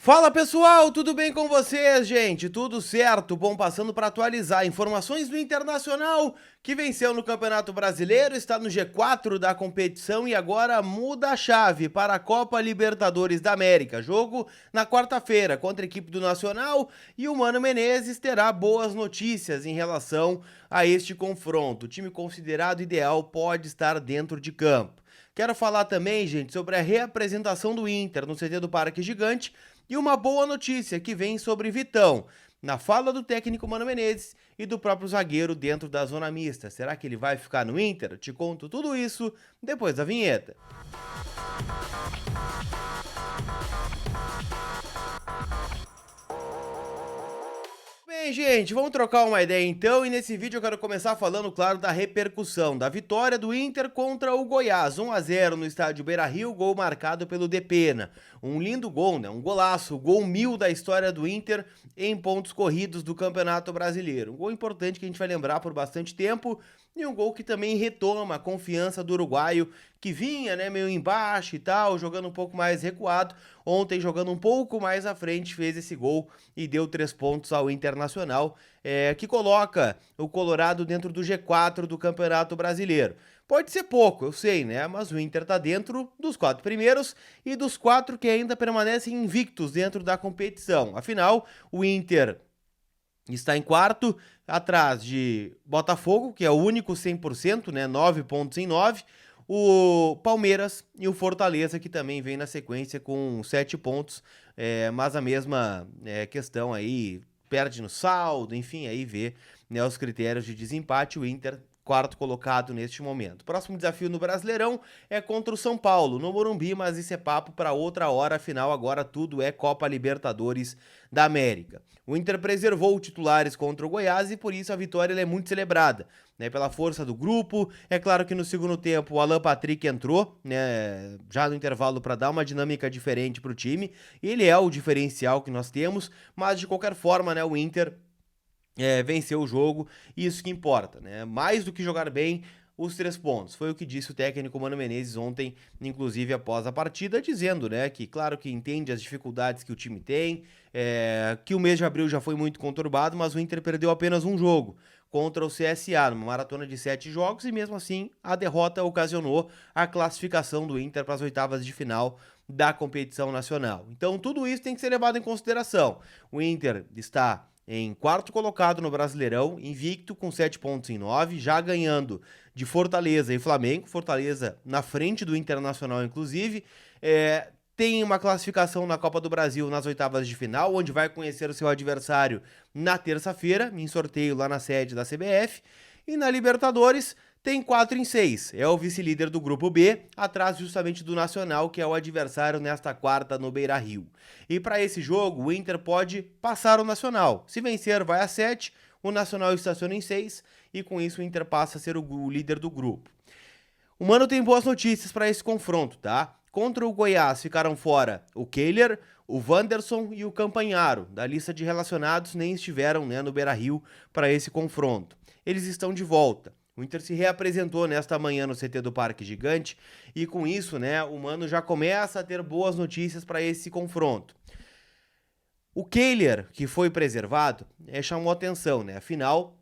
Fala pessoal, tudo bem com vocês, gente? Tudo certo? Bom, passando para atualizar informações do Internacional, que venceu no Campeonato Brasileiro, está no G4 da competição e agora muda a chave para a Copa Libertadores da América. Jogo na quarta-feira contra a equipe do Nacional e o Mano Menezes terá boas notícias em relação a este confronto. O time considerado ideal pode estar dentro de campo. Quero falar também, gente, sobre a reapresentação do Inter no CT do Parque Gigante e uma boa notícia que vem sobre Vitão, na fala do técnico Mano Menezes e do próprio zagueiro dentro da zona mista. Será que ele vai ficar no Inter? Te conto tudo isso depois da vinheta. Bem, gente, vamos trocar uma ideia então, e nesse vídeo eu quero começar falando, claro, da repercussão da vitória do Inter contra o Goiás, 1-0 no estádio Beira-Rio, gol marcado pelo Depena. Um lindo gol, né? Um golaço, o gol 1000 da história do Inter em pontos corridos do Campeonato Brasileiro. Um gol importante que a gente vai lembrar por bastante tempo, e um gol que também retoma a confiança do uruguaio, que vinha, né, meio embaixo e tal, jogando um pouco mais recuado. Ontem, jogando um pouco mais à frente, fez esse gol e deu 3 pontos ao Internacional, que coloca o Colorado dentro do G4 do Campeonato Brasileiro. Pode ser pouco, eu sei, né? Mas o Inter tá dentro dos 4 primeiros e dos 4 que ainda permanecem invictos dentro da competição. Afinal, o Inter está em quarto, atrás de Botafogo, que é o único 100%, né? 9 pontos em 9. O Palmeiras e o Fortaleza, que também vem na sequência com 7 pontos, mas a mesma questão aí, perde no saldo, enfim, aí vê, né, os critérios de desempate. O Inter, quarto colocado neste momento. Próximo desafio no Brasileirão é contra o São Paulo, no Morumbi, mas isso é papo para outra hora, afinal agora tudo é Copa Libertadores da América. O Inter preservou titulares contra o Goiás e por isso a vitória é muito celebrada, né, pela força do grupo. É claro que no segundo tempo o Alan Patrick entrou, né, já no intervalo, para dar uma dinâmica diferente para o time. Ele é o diferencial que nós temos, mas de qualquer forma, né, o Inter venceu o jogo, e isso que importa, né? Mais do que jogar bem, os 3 pontos. Foi o que disse o técnico Mano Menezes ontem, inclusive após a partida, dizendo, né, que claro que entende as dificuldades que o time tem, que o mês de abril já foi muito conturbado, mas o Inter perdeu apenas um jogo contra o CSA, numa maratona de 7 jogos, e mesmo assim a derrota ocasionou a classificação do Inter para as oitavas de final da competição nacional. Então tudo isso tem que ser levado em consideração. O Inter está em quarto colocado no Brasileirão, invicto com 7 pontos em 9, já ganhando de Fortaleza e Flamengo. Fortaleza na frente do Internacional, inclusive. Tem uma classificação na Copa do Brasil nas oitavas de final, onde vai conhecer o seu adversário na terça-feira, em sorteio lá na sede da CBF. E na Libertadores tem 4 em 6, é o vice-líder do grupo B, atrás justamente do Nacional, que é o adversário nesta quarta no Beira-Rio. E para esse jogo, o Inter pode passar o Nacional. Se vencer, vai a 7, o Nacional estaciona em 6, e com isso o Inter passa a ser o líder do grupo. O Mano tem boas notícias para esse confronto, tá? Contra o Goiás ficaram fora o Kehler, o Wanderson e o Campanharo. Da lista de relacionados, nem estiveram, né, no Beira-Rio para esse confronto. Eles estão de volta. O Inter se reapresentou nesta manhã no CT do Parque Gigante e com isso, né, o Mano já começa a ter boas notícias para esse confronto. O Kehler, que foi preservado, chamou atenção, né? Afinal,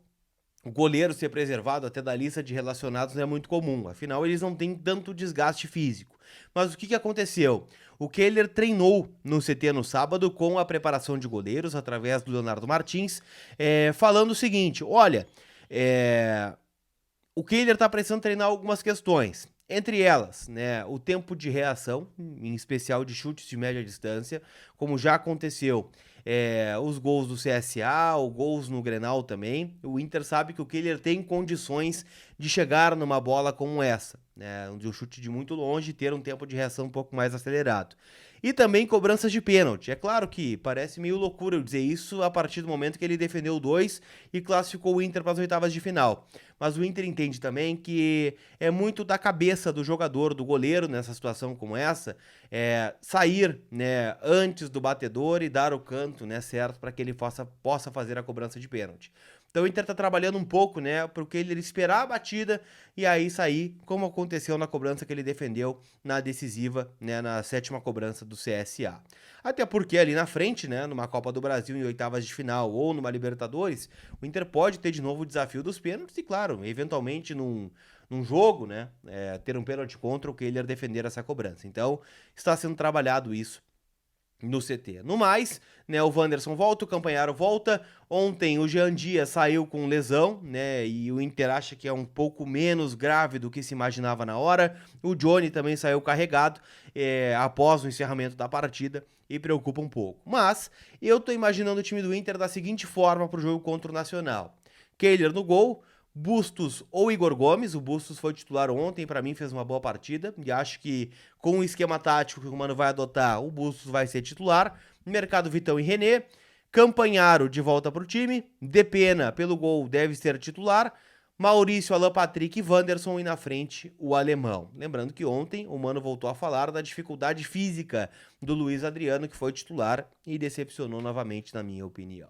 o goleiro ser preservado até da lista de relacionados não é muito comum. Afinal, eles não têm tanto desgaste físico. Mas o que aconteceu? O Kehler treinou no CT no sábado com a preparação de goleiros através do Leonardo Martins, falando o seguinte: olha, o Kehler está precisando treinar algumas questões. Entre elas, né, o tempo de reação, em especial de chutes de média distância, como já aconteceu, os gols do CSA, os gols no Grenal também. O Inter sabe que o Kehler tem condições de chegar numa bola como essa, né, de um chute de muito longe e ter um tempo de reação um pouco mais acelerado. E também cobranças de pênalti. É claro que parece meio loucura eu dizer isso a partir do momento que ele defendeu 2 e classificou o Inter para as oitavas de final. Mas o Inter entende também que é muito da cabeça do jogador, do goleiro, nessa situação como essa, sair, né, antes do batedor e dar o canto momento, né, certo para que ele possa fazer a cobrança de pênalti. Então o Inter tá trabalhando um pouco, né, porque ele esperar a batida e aí sair, como aconteceu na cobrança que ele defendeu na decisiva, né, na 7ª cobrança do CSA. Até porque ali na frente, né, numa Copa do Brasil em oitavas de final ou numa Libertadores, o Inter pode ter de novo o desafio dos pênaltis e, claro, eventualmente num jogo, né, ter um pênalti contra o Kehler defender essa cobrança. Então, está sendo trabalhado isso no CT. No mais, né, o Wanderson volta, o Campanharo volta. Ontem o Jean Dias saiu com lesão, né, e o Inter acha que é um pouco menos grave do que se imaginava na hora. O Johnny também saiu carregado após o encerramento da partida e preocupa um pouco. Mas eu tô imaginando o time do Inter da seguinte forma pro jogo contra o Nacional. Kehler no gol, Bustos ou Igor Gomes. O Bustos foi titular ontem, para mim fez uma boa partida e acho que com o esquema tático que o Mano vai adotar, o Bustos vai ser titular. Mercado, Vitão e René. Campanharo de volta pro time. Depena pelo gol deve ser titular. Maurício, Alan Patrick e Wanderson e na frente o alemão. Lembrando que ontem o Mano voltou a falar da dificuldade física do Luiz Adriano, que foi titular e decepcionou novamente, na minha opinião.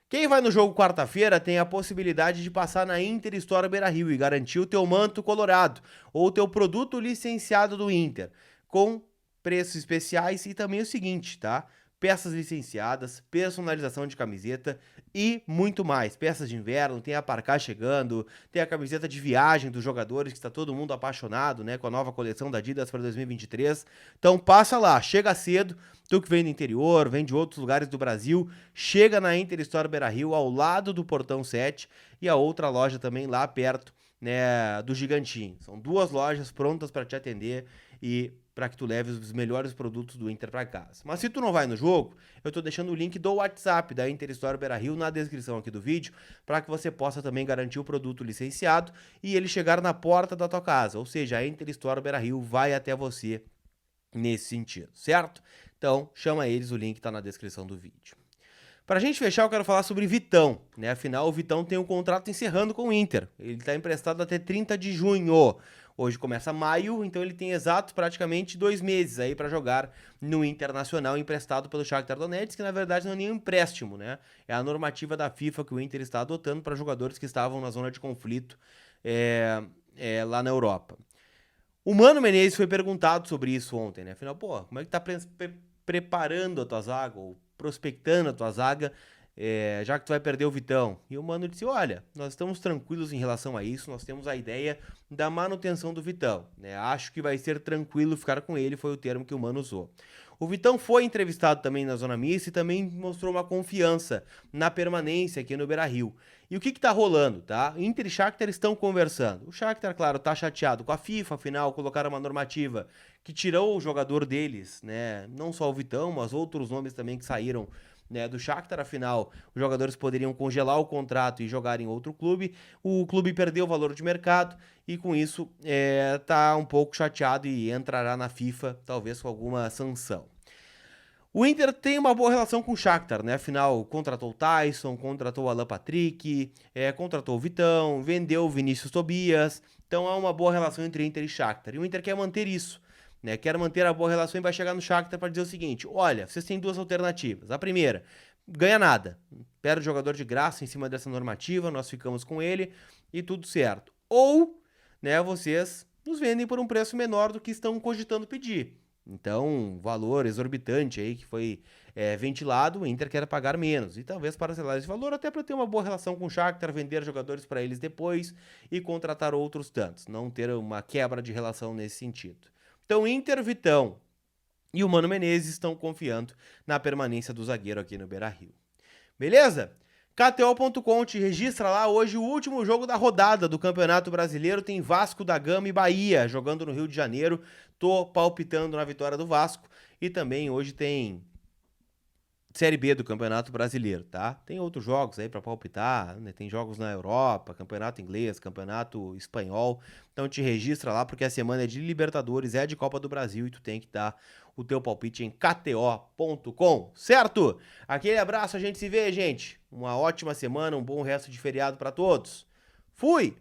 Quem vai no jogo quarta-feira tem a possibilidade de passar na Inter Store Beira-Rio e garantir o teu manto colorado ou o teu produto licenciado do Inter, com preços especiais e também o seguinte, tá? Peças licenciadas, personalização de camiseta e muito mais. Peças de inverno, tem a Parcar chegando, tem a camiseta de viagem dos jogadores, que está todo mundo apaixonado, né, com a nova coleção da Adidas para 2023. Então passa lá, chega cedo, tu que vem do interior, vem de outros lugares do Brasil, chega na Inter Store Beira-Rio, ao lado do Portão 7, e a outra loja também lá perto, né, do Gigantinho. São 2 lojas prontas para te atender e para que tu leve os melhores produtos do Inter para casa. Mas se tu não vai no jogo, eu tô deixando o link do WhatsApp da Inter Store Beira-Rio na descrição aqui do vídeo, para que você possa também garantir o produto licenciado e ele chegar na porta da tua casa, ou seja, a Inter Store Beira-Rio vai até você nesse sentido, certo? Então, chama eles, o link tá na descrição do vídeo. Pra gente fechar, eu quero falar sobre Vitão, né? Afinal, o Vitão tem um contrato encerrando com o Inter. Ele tá emprestado até 30 de junho. Hoje começa maio, então ele tem exatos praticamente 2 meses aí para jogar no Internacional, emprestado pelo Shakhtar Donetsk, que na verdade não é nenhum empréstimo, né? É a normativa da FIFA que o Inter está adotando para jogadores que estavam na zona de conflito lá na Europa. O Mano Menezes foi perguntado sobre isso ontem, né? Afinal, pô, como é que tá preparando a tua zaga, ou prospectando a tua zaga, já que tu vai perder o Vitão? E o Mano disse, olha, nós estamos tranquilos em relação a isso, nós temos a ideia da manutenção do Vitão, né? Acho que vai ser tranquilo ficar com ele, foi o termo que o Mano usou. O Vitão foi entrevistado também na Zona Mista e também mostrou uma confiança na permanência aqui no Beira-Rio. E o que tá rolando, tá? Inter e Shakhtar estão conversando. O Shakhtar, claro, tá chateado com a FIFA, afinal colocaram uma normativa que tirou o jogador deles, né? Não só o Vitão, mas outros nomes também que saíram, né, do Shakhtar. Afinal, os jogadores poderiam congelar o contrato e jogar em outro clube. O clube perdeu o valor de mercado e com isso tá um pouco chateado e entrará na FIFA, talvez com alguma sanção. O Inter tem uma boa relação com o Shakhtar, né? Afinal, contratou o Tyson, contratou o Alan Patrick, contratou o Vitão, vendeu o Vinícius Tobias. Então há uma boa relação entre Inter e Shakhtar. E o Inter quer manter isso, né? Quer manter a boa relação e vai chegar no Shakhtar para dizer o seguinte: olha, vocês têm 2 alternativas. A primeira, ganha nada, perde o jogador de graça em cima dessa normativa, nós ficamos com ele e tudo certo. Ou, né, vocês nos vendem por um preço menor do que estão cogitando pedir. Então, valor exorbitante aí que foi ventilado, o Inter quer pagar menos. E talvez parcelar esse valor até para ter uma boa relação com o Shakhtar, vender jogadores para eles depois e contratar outros tantos. Não ter uma quebra de relação nesse sentido. Então, Inter, Vitão e o Mano Menezes estão confiando na permanência do zagueiro aqui no Beira-Rio. Beleza? KTO.com, te registra lá. Hoje o último jogo da rodada do Campeonato Brasileiro, tem Vasco da Gama e Bahia jogando no Rio de Janeiro. Tô palpitando na vitória do Vasco e também hoje tem Série B do Campeonato Brasileiro, tá? Tem outros jogos aí pra palpitar, né? Tem jogos na Europa, Campeonato Inglês, Campeonato Espanhol. Então te registra lá porque a semana é de Libertadores, é de Copa do Brasil e tu tem que dar o teu palpite em KTO.com, certo? Aquele abraço, a gente se vê, gente. Uma ótima semana, um bom resto de feriado pra todos. Fui!